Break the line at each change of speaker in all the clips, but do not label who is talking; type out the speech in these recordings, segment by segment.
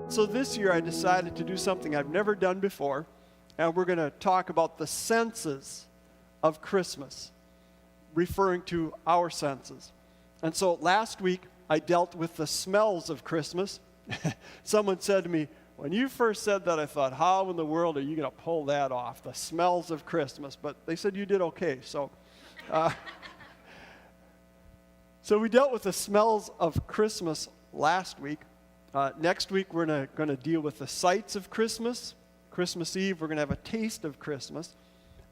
So this year I decided to do something I've never done before, and we're going to talk about the senses of Christmas, referring to our senses. And so last week I dealt with the smells of Christmas. Someone said to me, when you first said that, I thought, how in the world are you going to pull that off, the smells of Christmas? But they said you did okay. So we dealt with the smells of Christmas last week. Next week, we're going to deal with the sights of Christmas. Christmas Eve, we're going to have a taste of Christmas.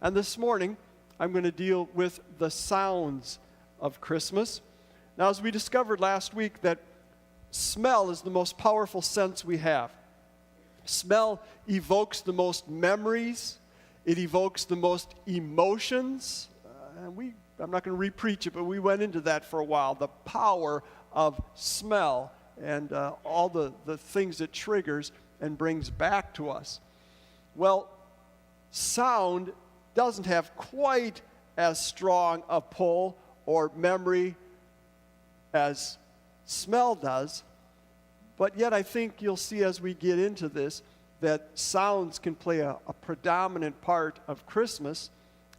And this morning, I'm going to deal with the sounds of Christmas. Now, as we discovered last week, that smell is the most powerful sense we have. Smell evokes the most memories. It evokes the most emotions. I'm not going to re-preach it, but we went into that for a while. The power of smell and all the things it triggers and brings back to us. Well, sound doesn't have quite as strong a pull or memory as smell does, but yet I think you'll see as we get into this that sounds can play a predominant part of Christmas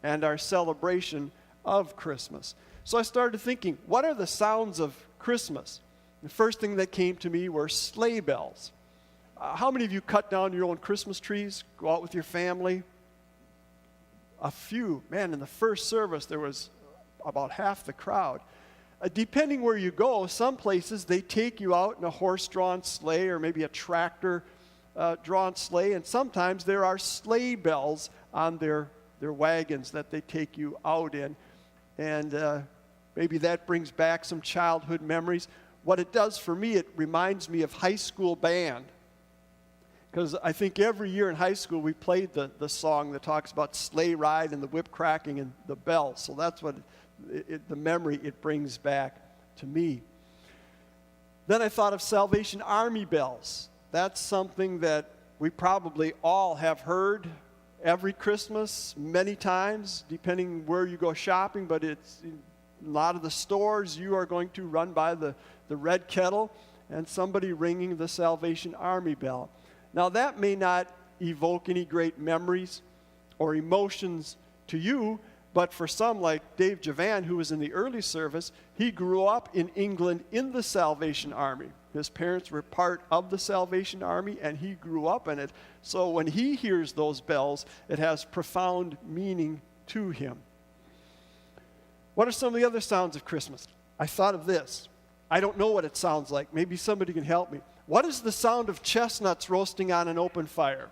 and our celebration of Christmas. So I started thinking, what are the sounds of Christmas? The first thing that came to me were sleigh bells. How many of you cut down your own Christmas trees, go out with your family? A few. Man, in the first service, there was about half the crowd. Depending where you go, some places they take you out in a horse-drawn sleigh or maybe a tractor-drawn sleigh, and sometimes there are sleigh bells on their wagons that they take you out in. And maybe that brings back some childhood memories. What it does for me, it reminds me of high school band. Because I think every year in high school we played the song that talks about sleigh ride and the whip cracking and the bells. So that's what the memory it brings back to me. Then I thought of Salvation Army bells. That's something that we probably all have heard every Christmas, many times, depending where you go shopping. But it's in a lot of the stores, you are going to run by the red kettle and somebody ringing the Salvation Army bell. Now, that may not evoke any great memories or emotions to you, but for some, like Dave Javan, who was in the early service, he grew up in England in the Salvation Army. His parents were part of the Salvation Army, and he grew up in it. So when he hears those bells, it has profound meaning to him. What are some of the other sounds of Christmas? I thought of this. I don't know what it sounds like. Maybe somebody can help me. What is the sound of chestnuts roasting on an open fire?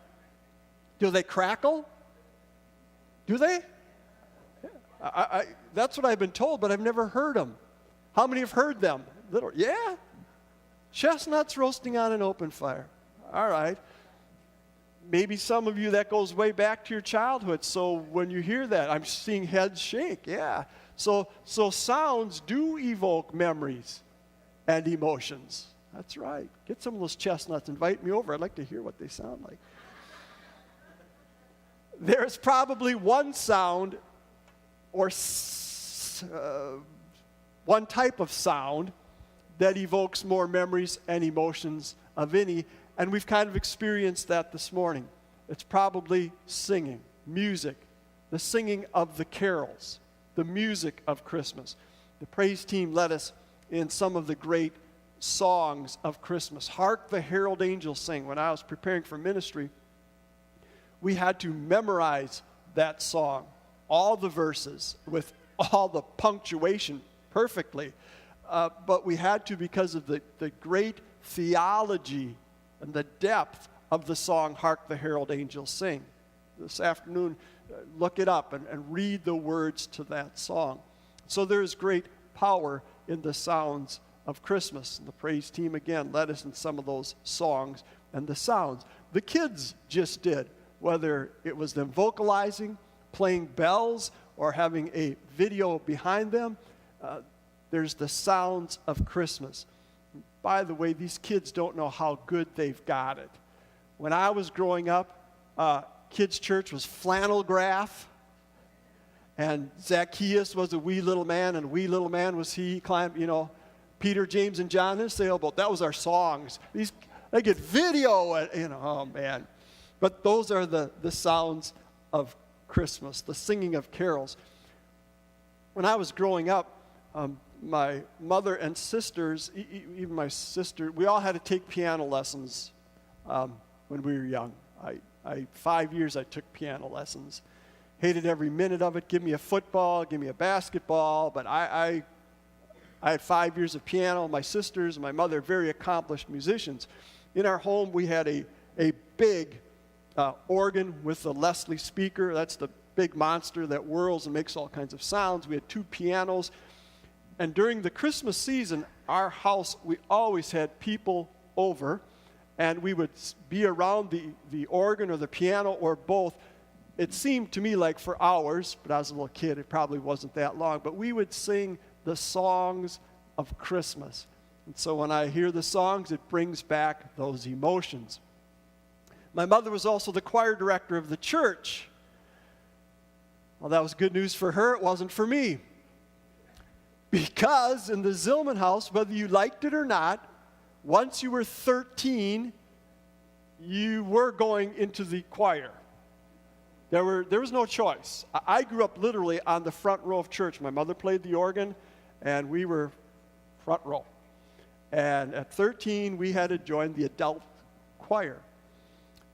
Do they crackle? Do they? That's what I've been told, but I've never heard them. How many have heard them? Yeah? Chestnuts roasting on an open fire. All right. Maybe some of you, that goes way back to your childhood. So when you hear that, I'm seeing heads shake. Yeah. So sounds do evoke memories and emotions. That's right. Get some of those chestnuts. Invite me over. I'd like to hear what they sound like. There's probably one sound or one type of sound that evokes more memories and emotions of any, and we've kind of experienced that this morning. It's probably singing, music, the singing of the carols, the music of Christmas. The praise team led us in some of the great songs of Christmas. Hark the Herald Angels Sing. When I was preparing for ministry, we had to memorize that song, all the verses with all the punctuation perfectly. But we had to because of the great theology and the depth of the song, Hark the Herald Angels Sing. This afternoon, look it up and read the words to that song. So there is great power in the sounds of Christmas. And the praise team, again, led us in some of those songs and the sounds. The kids just did, whether it was them vocalizing, playing bells, or having a video behind them. There's the sounds of Christmas. By the way, these kids don't know how good they've got it. When I was growing up, kids' church was flannel graph, and Zacchaeus was a wee little man, and wee little man was he climbed, Peter, James, and John in a sailboat. That was our songs. They get video, and oh man. But those are the sounds of Christmas, the singing of carols. When I was growing up, my mother and sisters, even my sister, we all had to take piano lessons when we were young. 5 years I took piano lessons. Hated every minute of it. Give me a football, give me a basketball. But I had 5 years of piano. My sisters and my mother, very accomplished musicians. In our home, we had a big organ with a Leslie speaker. That's the big monster that whirls and makes all kinds of sounds. We had 2 pianos. And during the Christmas season, our house, we always had people over, and we would be around the organ or the piano or both. It seemed to me like for hours, but I was a little kid, it probably wasn't that long, but we would sing the songs of Christmas. And so when I hear the songs, it brings back those emotions. My mother was also the choir director of the church. Well, that was good news for her. It wasn't for me. Because in the Zillman house, whether you liked it or not, once you were 13, you were going into the choir. There was no choice. I grew up literally on the front row of church. My mother played the organ, and we were front row. And at 13, we had to join the adult choir.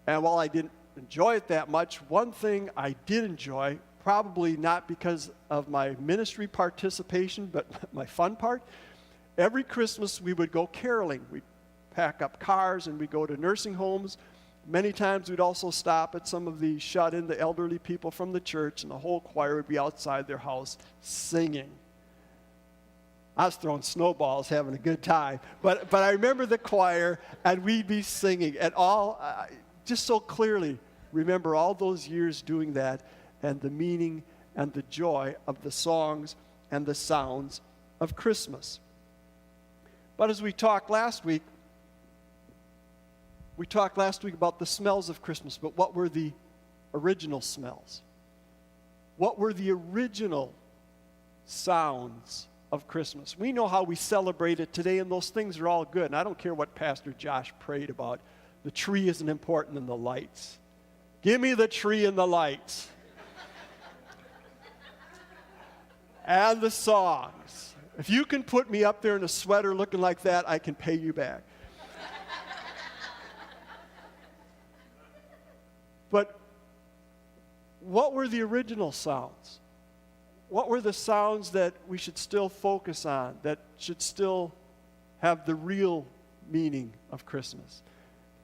And while I didn't enjoy it that much, one thing I did enjoy, probably not because of my ministry participation, but my fun part, every Christmas we would go caroling. We'd pack up cars and we'd go to nursing homes. Many times we'd also stop at some of the shut-in, the elderly people from the church, and the whole choir would be outside their house singing. I was throwing snowballs, having a good time. But I remember the choir, and we'd be singing, and just so clearly remember all those years doing that, and the meaning and the joy of the songs and the sounds of Christmas. But as we talked last week about the smells of Christmas, but what were the original smells? What were the original sounds of Christmas? We know how we celebrate it today, and those things are all good. And I don't care what Pastor Josh prayed about. The tree isn't important than the lights. Give me the tree and the lights. And the songs. If you can put me up there in a sweater looking like that, I can pay you back. But what were the original sounds? What were the sounds that we should still focus on, that should still have the real meaning of Christmas?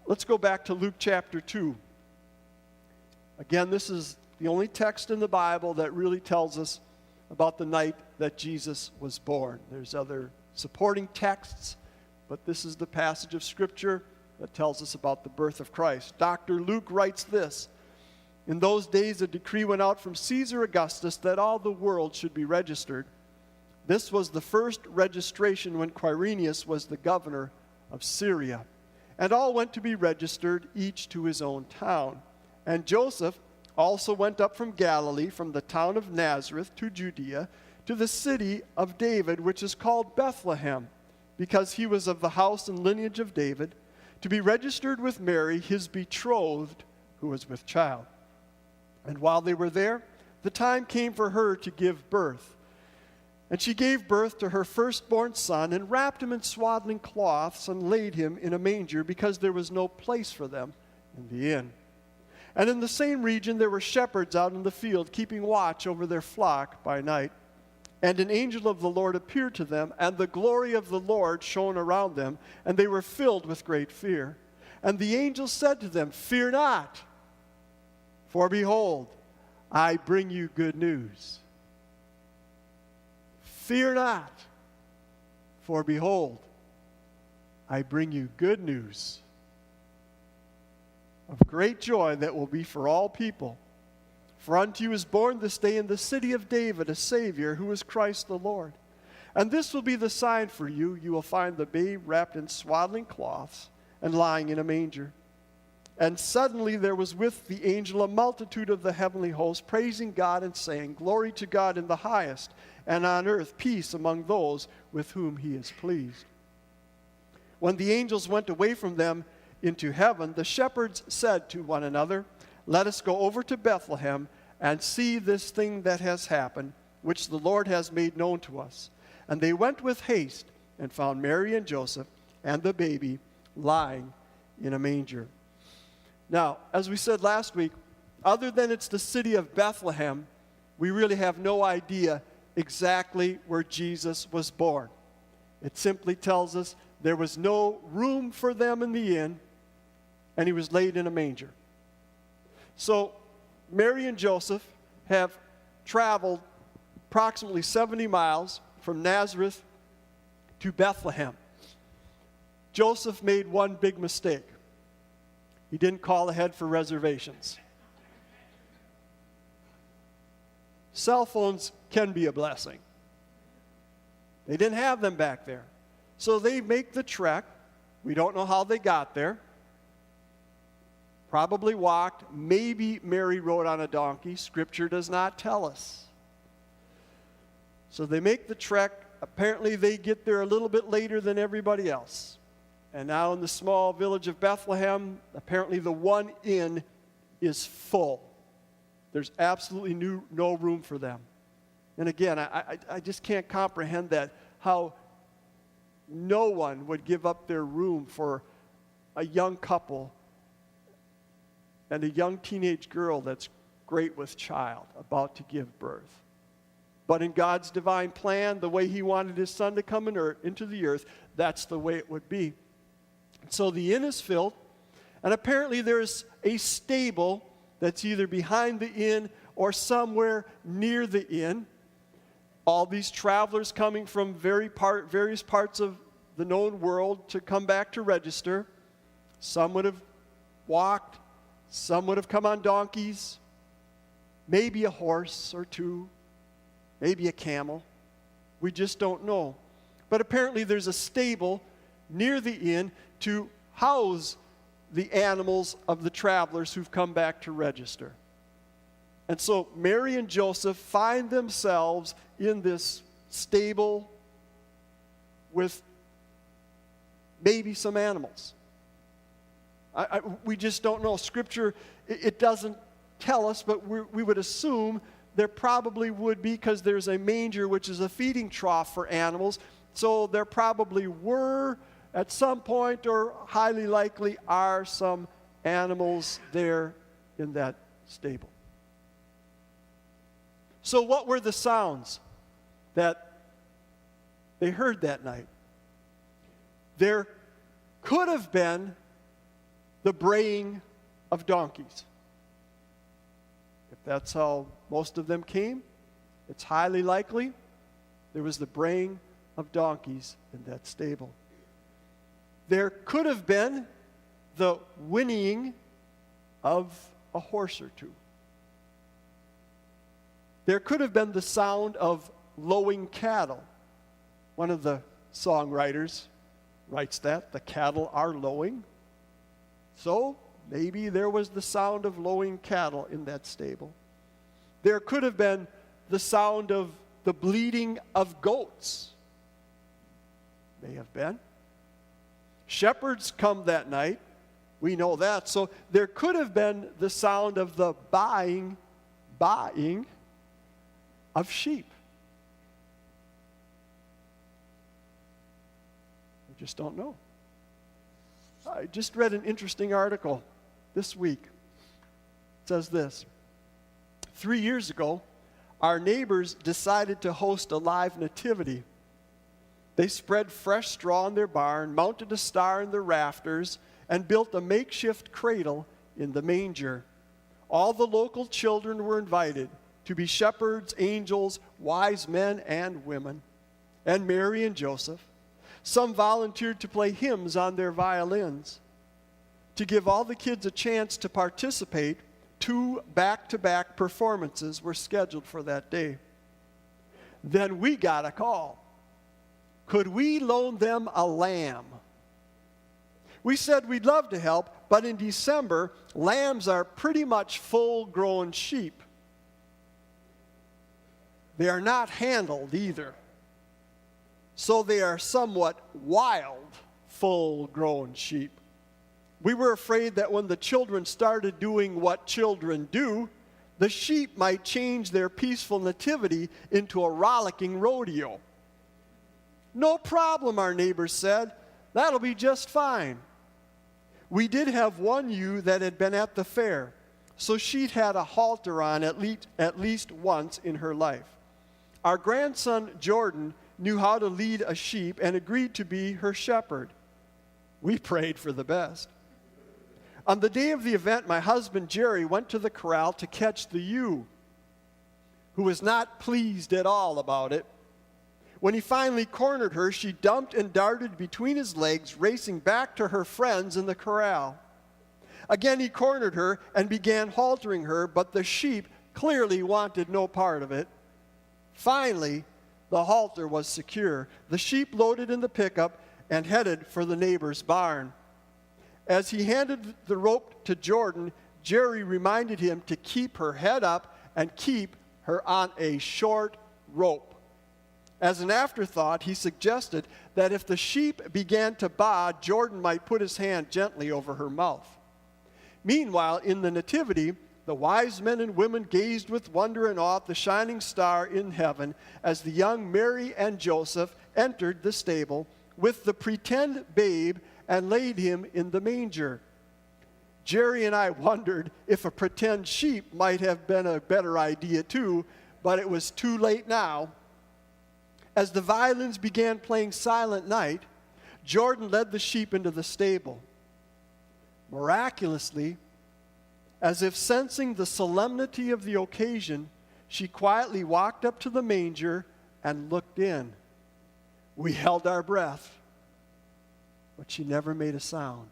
Let's go back to Luke chapter 2. Again, this is the only text in the Bible that really tells us about the night that Jesus was born. There's other supporting texts, but this is the passage of Scripture that tells us about the birth of Christ. Dr. Luke writes this: "In those days a decree went out from Caesar Augustus that all the world should be registered. This was the first registration when Quirinius was the governor of Syria. And all went to be registered, each to his own town. And Joseph also went up from Galilee, from the town of Nazareth to Judea, to the city of David, which is called Bethlehem, because he was of the house and lineage of David, to be registered with Mary, his betrothed, who was with child. And while they were there, the time came for her to give birth. And she gave birth to her firstborn son, and wrapped him in swaddling cloths, and laid him in a manger, because there was no place for them in the inn. And in the same region there were shepherds out in the field, keeping watch over their flock by night. And an angel of the Lord appeared to them, and the glory of the Lord shone around them, and they were filled with great fear. And the angel said to them, 'Fear not, for behold, I bring you good news.' Fear not, for behold, I bring you good news of great joy that will be for all people. For unto you is born this day in the city of David a Savior, who is Christ the Lord. And this will be the sign for you. You will find the babe wrapped in swaddling cloths and lying in a manger." And suddenly there was with the angel a multitude of the heavenly host, praising God and saying, "Glory to God in the highest, and on earth peace among those with whom he is pleased." When the angels went away from them, into heaven, the shepherds said to one another, "Let us go over to Bethlehem and see this thing that has happened, which the Lord has made known to us." And they went with haste and found Mary and Joseph and the baby lying in a manger. Now, as we said last week, other than it's the city of Bethlehem, we really have no idea exactly where Jesus was born. It simply tells us there was no room for them in the inn, and he was laid in a manger. So Mary and Joseph have traveled approximately 70 miles from Nazareth to Bethlehem. Joseph made one big mistake. He didn't call ahead for reservations. Cell phones can be a blessing. They didn't have them back there. So they make the trek. We don't know how they got there. Probably walked. Maybe Mary rode on a donkey. Scripture does not tell us. So they make the trek. Apparently they get there a little bit later than everybody else. And now in the small village of Bethlehem, apparently the one inn is full. There's absolutely no room for them. And again, I just can't comprehend that, how no one would give up their room for a young couple and a young teenage girl that's great with child, about to give birth. But in God's divine plan, the way he wanted his son to come into the earth, that's the way it would be. So the inn is filled, and apparently there's a stable that's either behind the inn or somewhere near the inn. All these travelers coming from various parts of the known world to come back to register. Some would have walked, some would have come on donkeys, maybe a horse or two, maybe a camel. We just don't know. But apparently there's a stable near the inn to house the animals of the travelers who've come back to register. And so Mary and Joseph find themselves in this stable with maybe some animals. We just don't know. Scripture, it doesn't tell us, but we would assume there probably would be, because there's a manger, which is a feeding trough for animals. So there probably were, at some point, or highly likely are, some animals there in that stable. So what were the sounds that they heard that night? There could have been the braying of donkeys. If that's how most of them came, it's highly likely there was the braying of donkeys in that stable. There could have been the whinnying of a horse or two. There could have been the sound of lowing cattle. One of the songwriters writes that, the cattle are lowing. So maybe there was the sound of lowing cattle in that stable. There could have been the sound of the bleating of goats. May have been. Shepherds come that night. We know that. So there could have been the sound of the buying of sheep. We just don't know. I just read an interesting article this week. It says this: 3 years ago, our neighbors decided to host a live nativity. They spread fresh straw in their barn, mounted a star in the rafters, and built a makeshift cradle in the manger. All the local children were invited to be shepherds, angels, wise men and women, and Mary and Joseph. Some volunteered to play hymns on their violins. To give all the kids a chance to participate, 2 back-to-back performances were scheduled for that day. Then we got a call. Could we loan them a lamb? We said we'd love to help, but in December, lambs are pretty much full-grown sheep. They are not handled either. So they are somewhat wild, full-grown sheep. We were afraid that when the children started doing what children do, the sheep might change their peaceful nativity into a rollicking rodeo. No problem, our neighbors said. That'll be just fine. We did have one ewe that had been at the fair, so she'd had a halter on at least once in her life. Our grandson, Jordan, knew how to lead a sheep and agreed to be her shepherd. We prayed for the best. On the day of the event, my husband, Jerry, went to the corral to catch the ewe, who was not pleased at all about it. When he finally cornered her, she dumped and darted between his legs, racing back to her friends in the corral. Again, he cornered her and began haltering her, but the sheep clearly wanted no part of it. Finally, the halter was secure. The sheep loaded in the pickup and headed for the neighbor's barn. As he handed the rope to Jordan, Jerry reminded him to keep her head up and keep her on a short rope. As an afterthought, he suggested that if the sheep began to baa, Jordan might put his hand gently over her mouth. Meanwhile, in the Nativity, the wise men and women gazed with wonder and awe at the shining star in heaven as the young Mary and Joseph entered the stable with the pretend babe and laid him in the manger. Jerry and I wondered if a pretend sheep might have been a better idea too, but it was too late now. As the violins began playing Silent Night, Jordan led the sheep into the stable. Miraculously, as if sensing the solemnity of the occasion, she quietly walked up to the manger and looked in. We held our breath, but she never made a sound.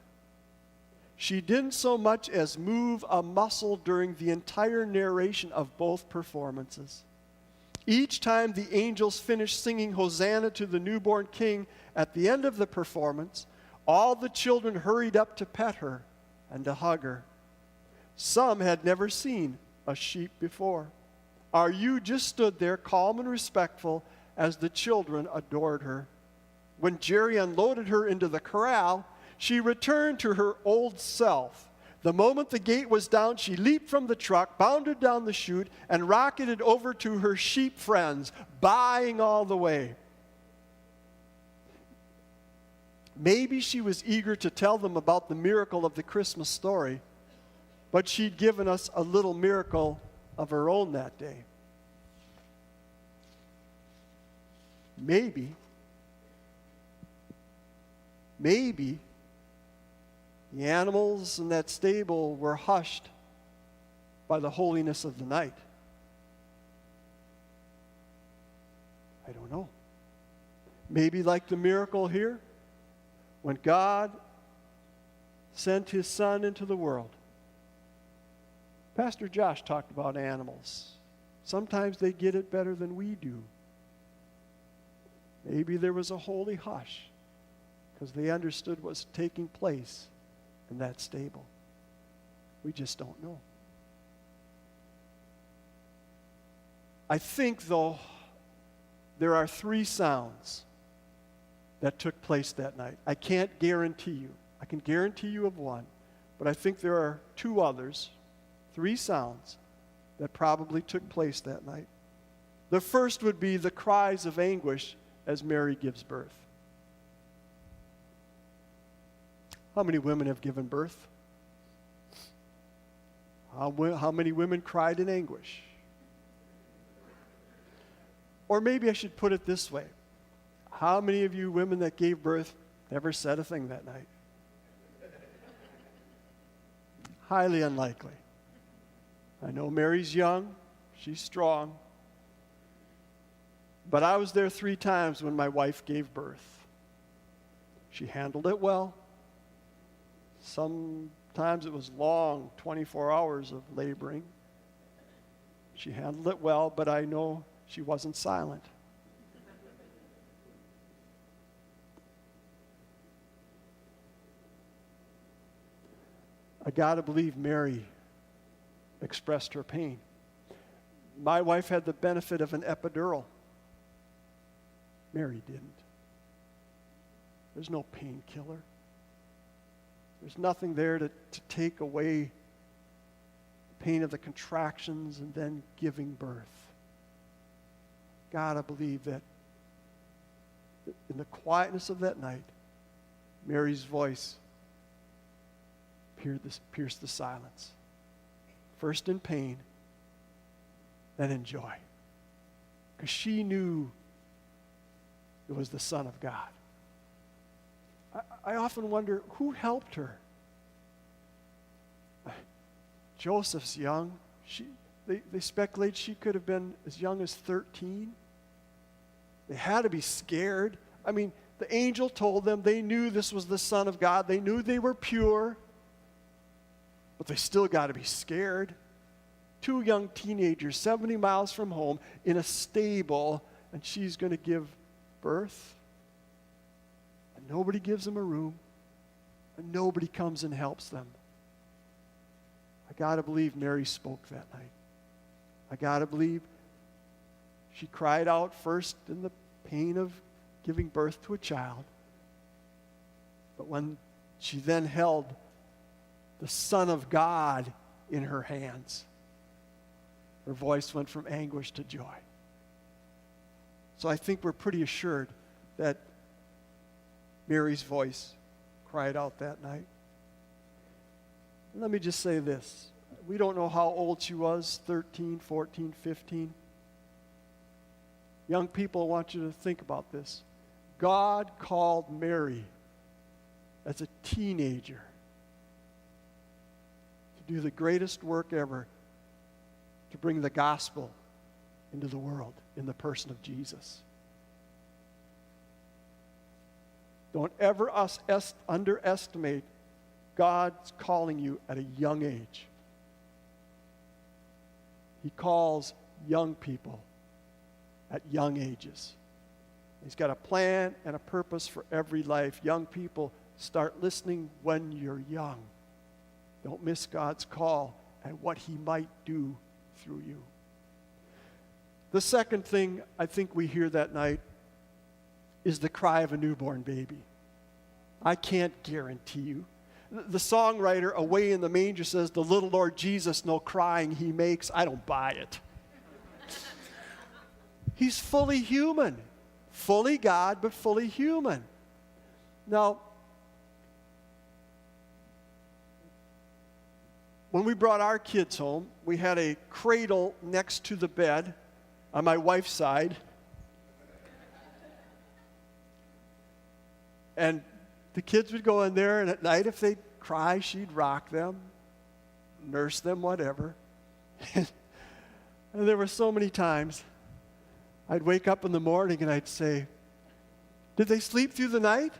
She didn't so much as move a muscle during the entire narration of both performances. Each time the angels finished singing Hosanna to the newborn King at the end of the performance, all the children hurried up to pet her and to hug her. Some had never seen a sheep before. Our ewe just stood there calm and respectful as the children adored her. When Jerry unloaded her into the corral, she returned to her old self. The moment the gate was down, she leaped from the truck, bounded down the chute, and rocketed over to her sheep friends, baaing all the way. Maybe she was eager to tell them about the miracle of the Christmas story, but she'd given us a little miracle of her own that day. Maybe the animals in that stable were hushed by the holiness of the night. I don't know. Maybe like the miracle here, when God sent his Son into the world. Pastor Josh talked about animals. Sometimes they get it better than we do. Maybe there was a holy hush because they understood what was taking place in that stable. We just don't know. I think, though, there are 3 sounds that took place that night. I can't guarantee you. I can guarantee you of one, but I think there are 2 others, 3 sounds that probably took place that night. The first would be the cries of anguish as Mary gives birth. How many women have given birth? How many women cried in anguish? Or maybe I should put it this way. How many of you women that gave birth never said a thing that night? Highly unlikely. I know Mary's young. She's strong. But I was there 3 times when my wife gave birth. She handled it well. Sometimes it was long, 24 hours of laboring. She handled it well, but I know she wasn't silent. I got to believe Mary expressed her pain. My wife had the benefit of an epidural. Mary didn't. There's no painkiller. There's nothing there to take away the pain of the contractions and then giving birth. Gotta believe that in the quietness of that night, Mary's voice pierced the silence. First in pain, then in joy. Because she knew it was the Son of God. I often wonder, who helped her? Joseph's young. They speculate she could have been as young as 13. They had to be scared. I mean, the angel told them they knew this was the Son of God. They knew they were pure. But they still got to be scared. 2 young teenagers, 70 miles from home, in a stable, and she's going to give birth. And nobody gives them a room, and nobody comes and helps them. I got to believe Mary spoke that night. I got to believe she cried out first in the pain of giving birth to a child. But when she then held the Son of God in her hands, her voice went from anguish to joy. So I think we're pretty assured that Mary's voice cried out that night. And let me just say this. We don't know how old she was, 13, 14, 15. Young people, I want you to think about this. God called Mary as a teenager to do the greatest work ever, to bring the gospel into the world in the person of Jesus. Don't ever underestimate God's calling you at a young age. He calls young people at young ages. He's got a plan and a purpose for every life. Young people, start listening when you're young. Don't miss God's call and what He might do through you. The second thing I think we hear that night is the cry of a newborn baby. I can't guarantee you. The songwriter Away in the Manger says, the little Lord Jesus, no crying He makes. I don't buy it. He's fully human. Fully God, but fully human. Now, when we brought our kids home, we had a cradle next to the bed on my wife's side. And the kids would go in there, and at night if they'd cry, she'd rock them, nurse them, whatever. And there were so many times I'd wake up in the morning and I'd say, did they sleep through the night?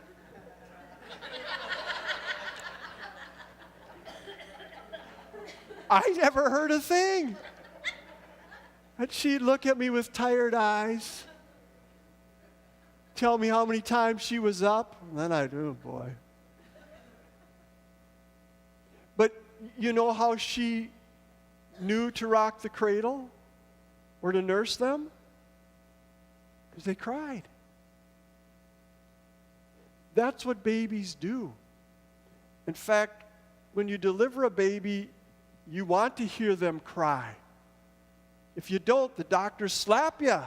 I never heard a thing. And she'd look at me with tired eyes, tell me how many times she was up, and then I'd, oh boy. But you know how she knew to rock the cradle or to nurse them? Because they cried. That's what babies do. In fact, when you deliver a baby, you want to hear them cry. If you don't, the doctors slap you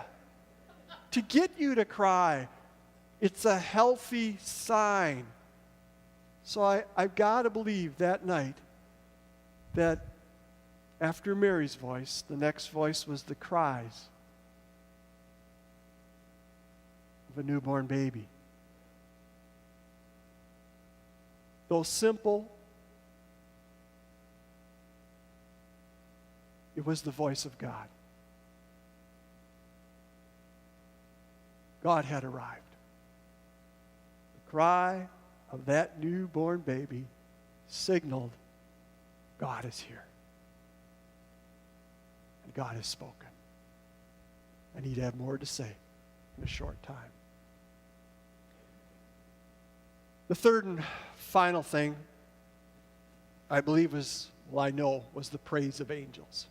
to get you to cry. It's a healthy sign. So I've got to believe that night that after Mary's voice, the next voice was the cries of a newborn baby. Though simple, it was the voice of God. God had arrived. The cry of that newborn baby signaled God is here. And God has spoken. And He'd have more to say in a short time. The third and final thing, I believe was the praise of angels.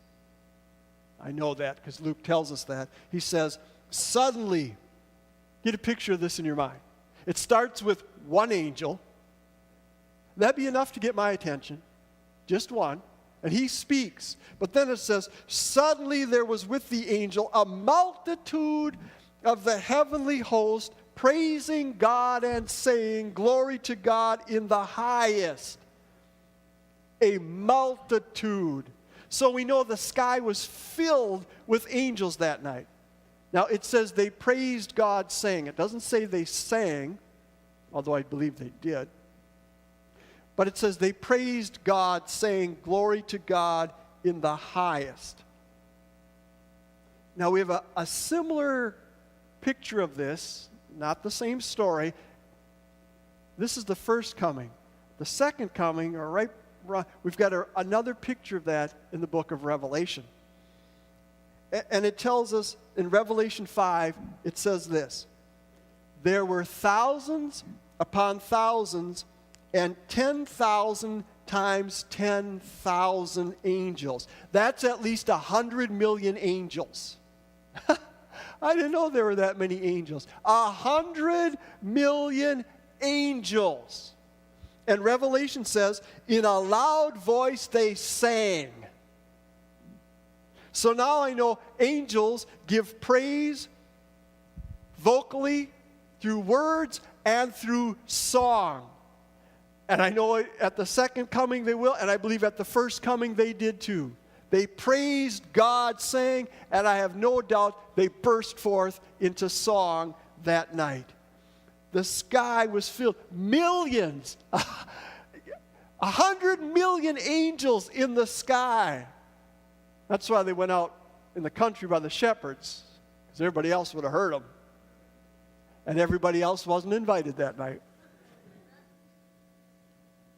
I know that because Luke tells us that. He says, suddenly, get a picture of this in your mind. It starts with one angel, That'd be enough to get my attention. Just one. And he speaks. But then it says, suddenly there was with the angel a multitude of the heavenly host praising God and saying, glory to God in the highest. A multitude. So we know the sky was filled with angels that night. Now it says they praised God saying. It doesn't say they sang, although I believe they did. But it says they praised God saying, glory to God in the highest. Now we have a similar picture of this, not the same story. This is the first coming. The second coming, we've got another picture of that in the book of Revelation. And it tells us in Revelation 5, it says this, there were thousands upon thousands and 10,000 times 10,000 angels. That's at least 100 million angels. I didn't know there were that many angels. 100 million angels. And Revelation says, in a loud voice they sang. So now I know angels give praise vocally, through words, and through song. And I know at the second coming they will, and I believe at the first coming they did too. They praised God saying, and I have no doubt they burst forth into song that night. The sky was filled, millions, 100 million angels in the sky. That's why they went out in the country by the shepherds, because everybody else would have heard them. And everybody else wasn't invited that night.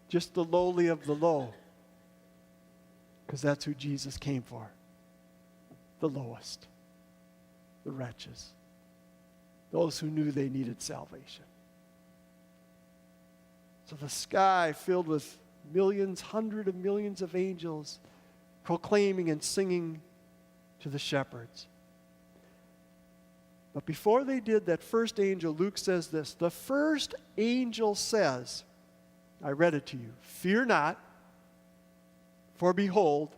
Just the lowly of the low, because that's who Jesus came for. The lowest, the wretches, those who knew they needed salvation. So the sky filled with millions, hundreds of millions of angels proclaiming and singing to the shepherds. But before they did that first angel, Luke says this, the first angel says, I read it to you, fear not, for behold,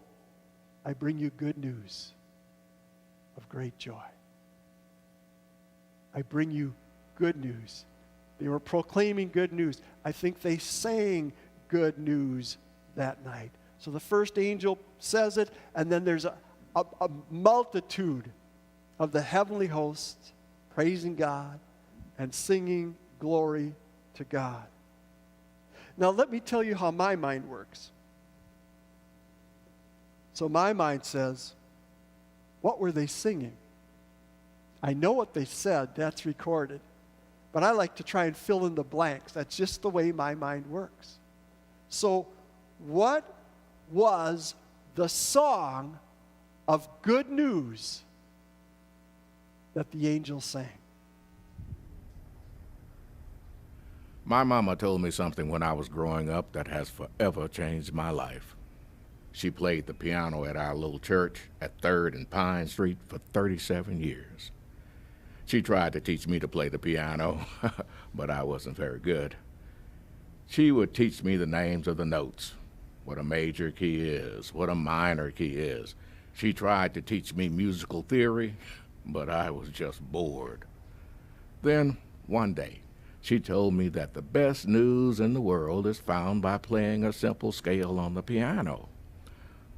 I bring you good news of great joy. I bring you good news. They were proclaiming good news. I think they sang good news that night. So the first angel says it, and then there's a multitude of the heavenly hosts praising God and singing glory to God. Now let me tell you how my mind works. So my mind says, what were they singing? I know what they said, that's recorded. But I like to try and fill in the blanks. That's just the way my mind works. So what was the song of good news that the angels sang?
My mama told me something when I was growing up that has forever changed my life. She played the piano at our little church at 3rd and Pine Street for 37 years. She tried to teach me to play the piano, but I wasn't very good. She would teach me the names of the notes, what a major key is, what a minor key is. She tried to teach me musical theory, but I was just bored. Then, one day, she told me that the best news in the world is found by playing a simple scale on the piano.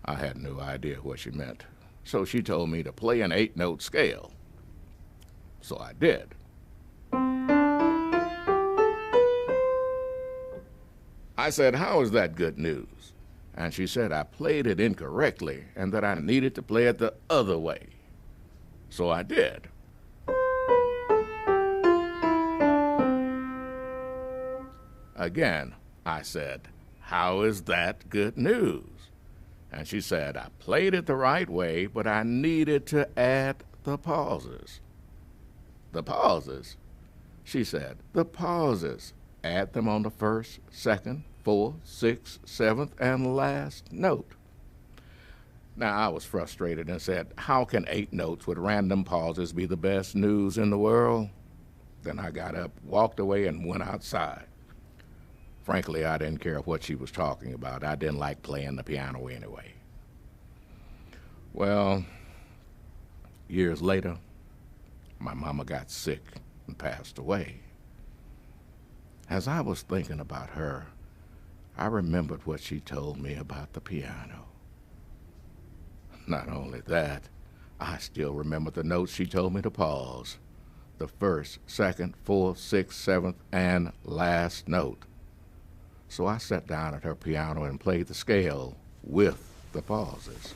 I had no idea what she meant, so she told me to play an 8-note scale. So I did. I said, how is that good news? And she said I played it incorrectly and that I needed to play it the other way. So I did. Again, I said, how is that good news? And she said, I played it the right way, but I needed to add the pauses. The pauses? She said, the pauses. Add them on the first, second, fourth, sixth, seventh, and last note. Now, I was frustrated and said, how can 8 notes with random pauses be the best news in the world? Then I got up, walked away, and went outside. Frankly, I didn't care what she was talking about. I didn't like playing the piano anyway. Well, years later, my mama got sick and passed away. As I was thinking about her, I remembered what she told me about the piano. Not only that, I still remember the notes she told me to pause. The first, second, fourth, sixth, seventh, and last note. So I sat down at her piano and played the scale with the pauses.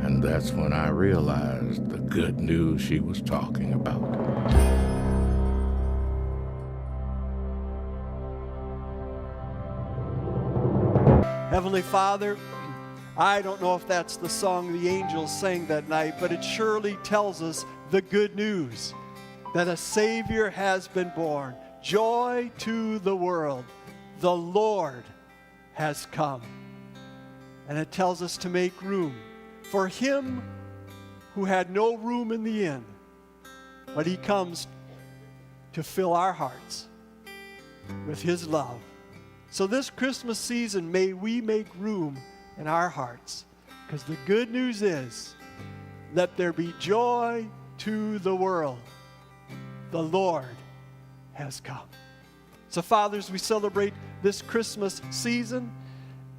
And that's when I realized the good news she was talking about.
Heavenly Father, I don't know if that's the song the angels sang that night, but it surely tells us the good news that a Savior has been born. Joy to the world. The Lord has come. And it tells us to make room for Him who had no room in the inn, but He comes to fill our hearts with His love. So this Christmas season, may we make room in our hearts, because the good news is, let there be joy to the world. The Lord has come. So fathers, we celebrate this Christmas season,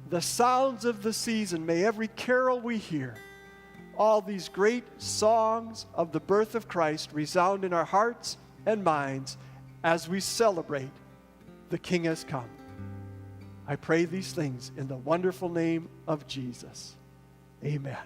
the sounds of the season. May every carol we hear, all these great songs of the birth of Christ resound in our hearts and minds as we celebrate the King has come. I pray these things in the wonderful name of Jesus. Amen.